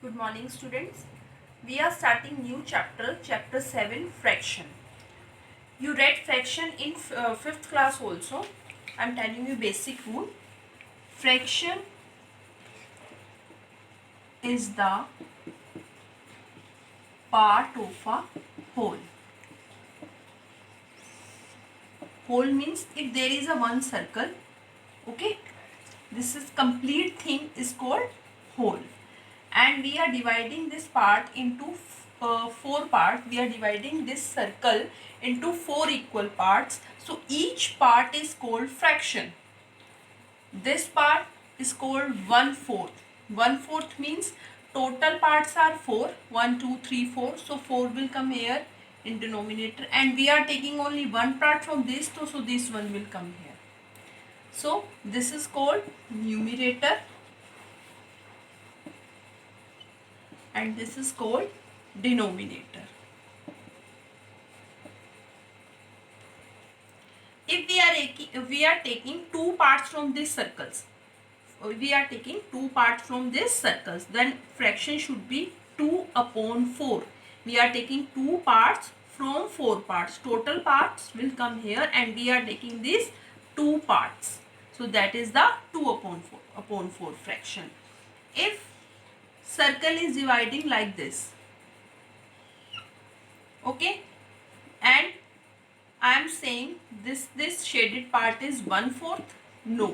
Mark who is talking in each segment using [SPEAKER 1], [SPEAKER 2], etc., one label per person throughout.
[SPEAKER 1] Good morning, students. We are starting new chapter 7, fraction. You read fraction in 5th class also. I am telling you basic rule. Fraction is the part of a whole. Whole means if there is a one circle, okay, this is complete thing is called whole. And we are dividing this part into 4 parts. We are dividing this circle into 4 equal parts. So each part is called fraction. This part is called 1/4. 1/4 means total parts are 4. 1, 2, 3, 4. So 4 will come here in denominator. And we are taking only one part from this. So this one will come here. So this is called numerator. And this is called denominator. If we are taking two parts from these circles, then fraction should be 2/4. We are taking two parts from 4 parts. Total parts will come here and we are taking these two parts. So that is the 2/4 fraction. If circle is dividing like this, okay, and I am saying this shaded part is 1/4. No,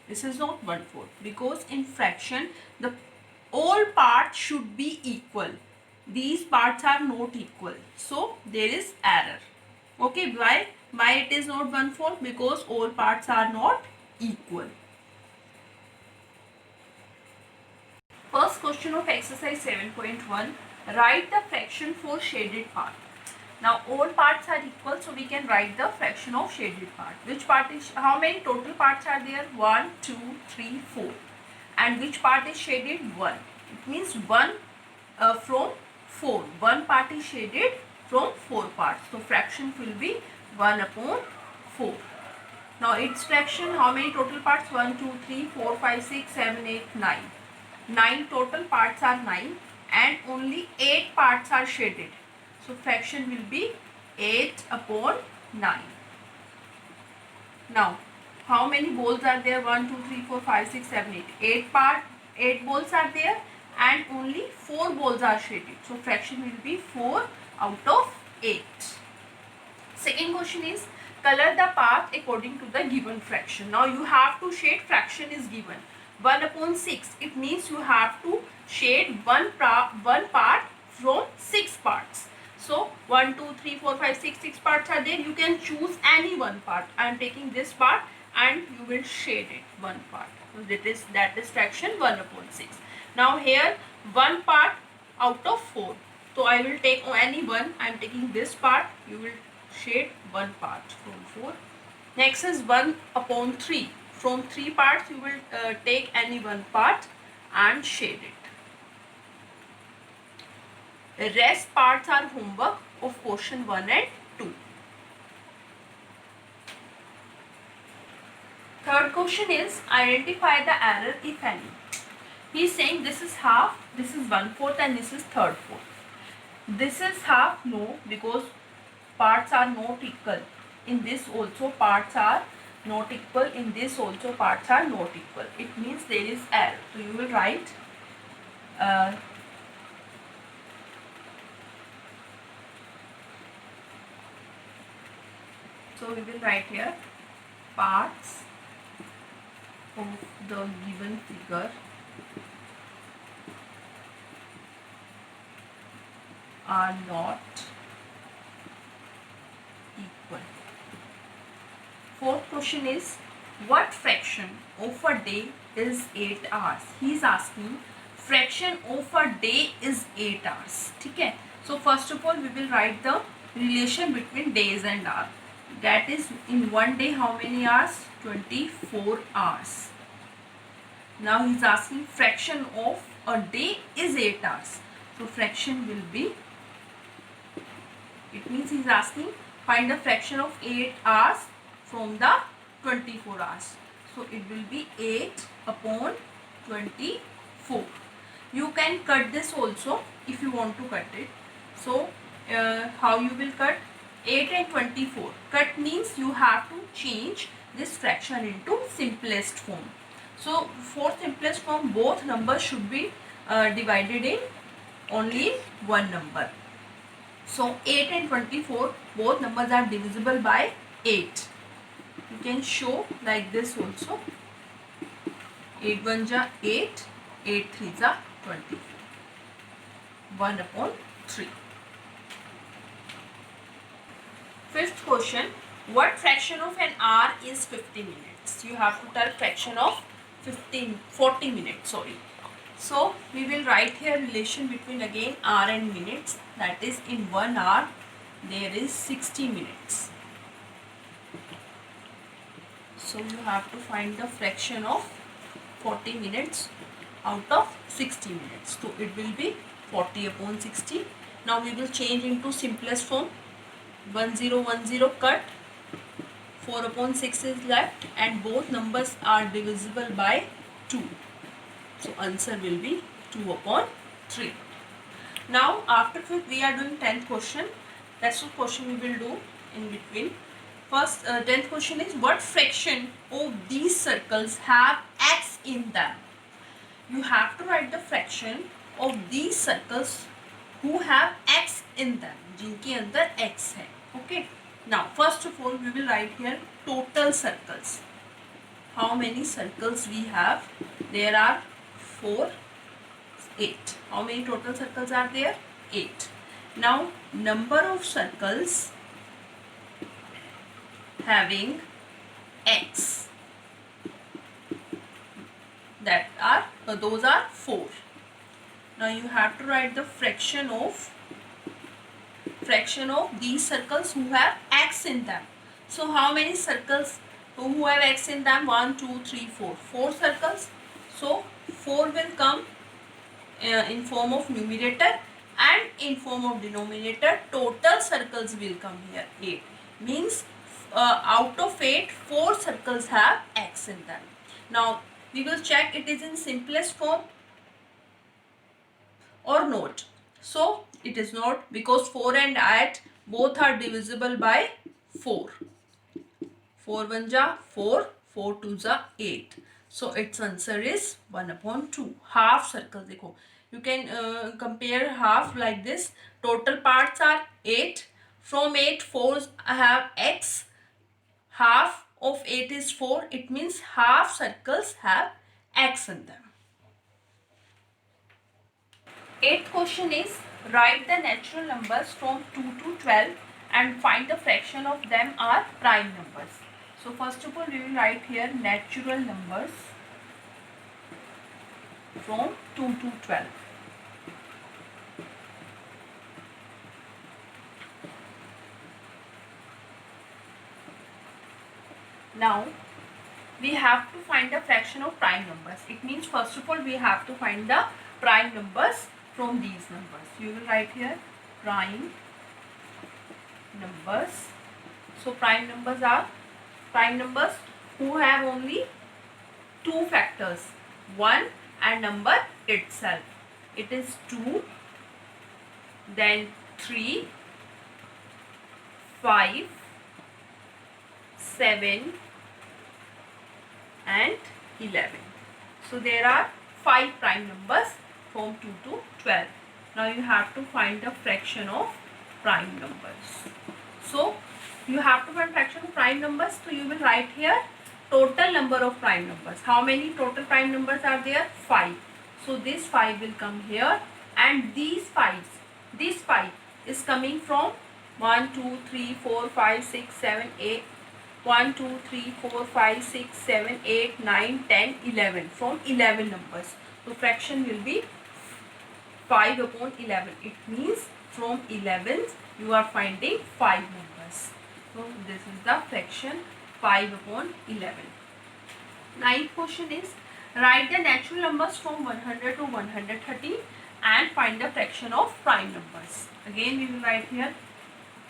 [SPEAKER 1] this is not 1/4, because in fraction the all parts should be equal. These parts are not equal, so there is error. Okay, why it is not 1/4? Because all parts are not equal. First question of exercise 7.1. Write the fraction for shaded part. Now all parts are equal, so we can write the fraction of shaded part. Which part is, how many total parts are there? 1, 2, 3, 4. And which part is shaded? 1. It means 1 from 4. One part is shaded from 4 parts. So fraction will be 1/4. Now its fraction, how many total parts? 1, 2, 3, 4, 5, 6, 7, 8, 9. 9 total parts are 9 and only 8 parts are shaded. So fraction will be 8/9. Now how many balls are there? 1, 2, 3, 4, 5, 6, 7, 8. 8 balls are there and only 4 balls are shaded. So fraction will be 4/8. Second question is, color the path according to the given fraction. Now you have to shade, fraction is given 1/6. It means you have to shade one part from 6 parts. So 1, 2, 3, 4, 5, 6 parts are there. You can choose any one part. I am taking this part and you will shade it one part. So that is fraction 1/6. Now here one part out of 4. So I will take any one. I am taking this part. You will shade one part from 4. Next is 1/3. From 3 parts you will take any one part and shade it. The rest parts are homework of question 1 and 2. Third question is, identify the error if any. He is saying this is half, this is 1/4 and this is 3/4. This is half, no, because parts are not equal. In this also parts are not equal. In this also parts are not equal. It means there is error. So you will write so we will write here parts of the given figure are not equal. Fourth question is, what fraction of a day is 8 hours? He is asking fraction of a day is 8 hours. Okay? So first of all we will write the relation between days and hours. That is, in one day how many hours? 24 hours. Now he is asking fraction of a day is 8 hours. So fraction will be, it means he is asking find the fraction of 8 hours from the 24 hours. So it will be 8/24. You can cut this also if you want to cut it. So how you will cut? 8 and 24. Cut means you have to change this fraction into simplest form. So for simplest form, both numbers should be divided in only one number. So 8 and 24, both numbers are divisible by 8. You can show like this also. 8 1 ja 8, 8 3 ja 24. 1 upon 3. Fifth question, what fraction of an hour is 50 minutes? You have to tell fraction of 40 minutes, sorry. So we will write here relation between again hour and minutes, that is in 1 hour there is 60 minutes. So you have to find the fraction of 40 minutes out of 60 minutes. So it will be 40 upon 60. Now we will change into simplest form. 1010 cut, 4 upon 6 is left, and both numbers are divisible by 2. So answer will be 2 upon 3. Now after fifth we are doing 10th question. That's what question we will do in between. First 10th question is, what fraction of these circles have x in them? You have to write the fraction of these circles who have x in them, जिनके अंदर x है. Okay. Now first of all we will write here total circles. How many circles we have? There are 4, 8. How many total circles are there? 8. Now number of circles having x, that are those are 4. Now you have to write the fraction of these circles who have x in them. So how many circles who have x in them? 1 2 3 4. 4 circles. So 4 will come in form of numerator and in form of denominator. Total circles will come here 8. Means out of 8, 4 circles have x in them. Now we will check it is in simplest form or not. So it is not, because 4 and 8 both are divisible by 4. 4 1 ja 4, 4 2 ja 8. So its answer is 1 upon 2. Half circle देखो. You can compare half like this. Total parts are 8. From 8, 4 have x. Half of 8 is 4. It means half circles have x in them. 8th question is, write the natural numbers from 2 to 12 and find the fraction of them are prime numbers. So first of all we will write here natural numbers from 2 to 12. Now we have to find the fraction of prime numbers. It means first of all we have to find the prime numbers from these numbers. You will write here prime numbers. So prime numbers are prime numbers who have only 2 factors, 1 and number itself. It is 2, then 3, 5, 7 and 11. So there are 5 prime numbers from 2 to 12. Now you have to find the fraction of prime numbers. So you have to find fraction of prime numbers. So you will write here total number of prime numbers. How many total prime numbers are there? 5. So this 5 will come here, and this 5 is coming from 1 2 3 4 5 6 7 8. 1 2 3 4 5 6 7 8 9 10 11. From 11 numbers. So fraction will be 5 upon 11. It means from 11 you are finding 5 numbers. So this is the fraction 5 upon 11. Ninth question is, write the natural numbers from 100 to 130 and find the fraction of prime numbers. Again we will write here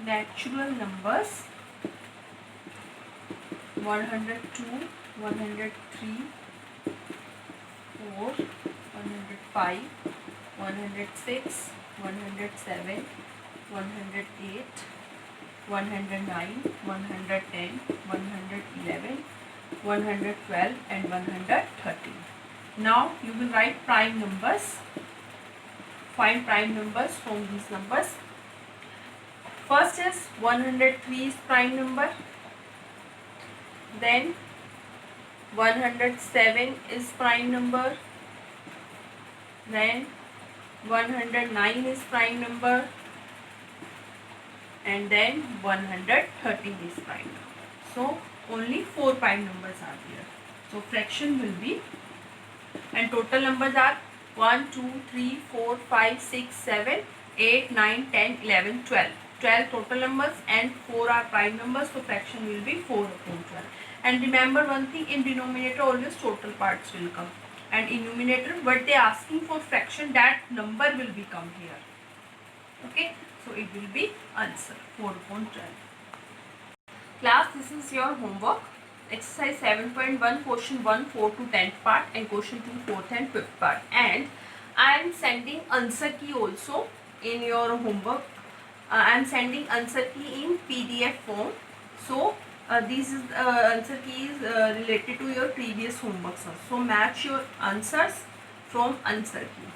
[SPEAKER 1] natural numbers 102, 103, 4, 105, 106, 107, 108, 109, 110, 111, 112 and 113. Now you will write prime numbers. Find prime numbers from these numbers. First is 103 is prime number. Then 107 is prime number. Then 109 is prime number. And then 113 is prime number. So only 4 prime numbers are there. So fraction will be, and total numbers are 1, 2, 3, 4, 5, 6, 7, 8, 9, 10, 11, 12. 12 total numbers and 4 are prime numbers. So fraction will be 4 upon 12. And remember one thing, in denominator always total parts will come. And in numerator what they are asking for fraction, that number will become here. Okay. So it will be answer 4 upon 12. Class, this is your homework. Exercise 7.1, question 1, 4 to 10th part and question 2, 4th and 5th part. And I am sending answer key also in your homework. I am sending answer key in PDF form. So this is answer key is related to your previous homework. So match your answers from answer key.